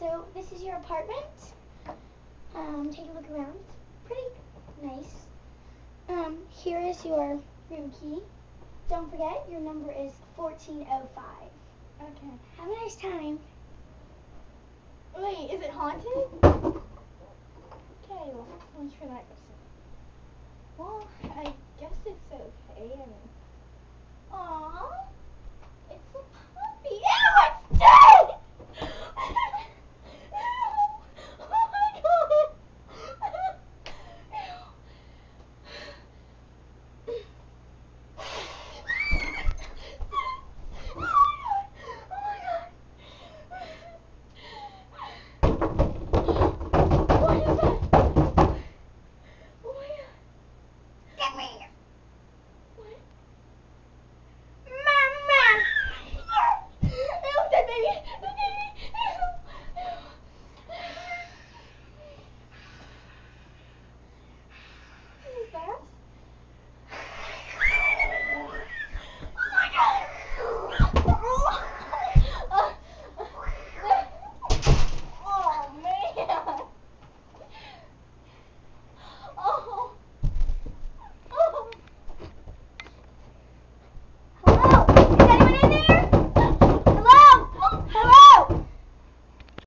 So this is your apartment. Take a look around. It's pretty nice. Here is your room key. Don't forget, your number is 1405. Okay. Have a nice time. Wait, is it haunted? Okay, well, so much for that question. Well, I guess it's okay. I mean, aww.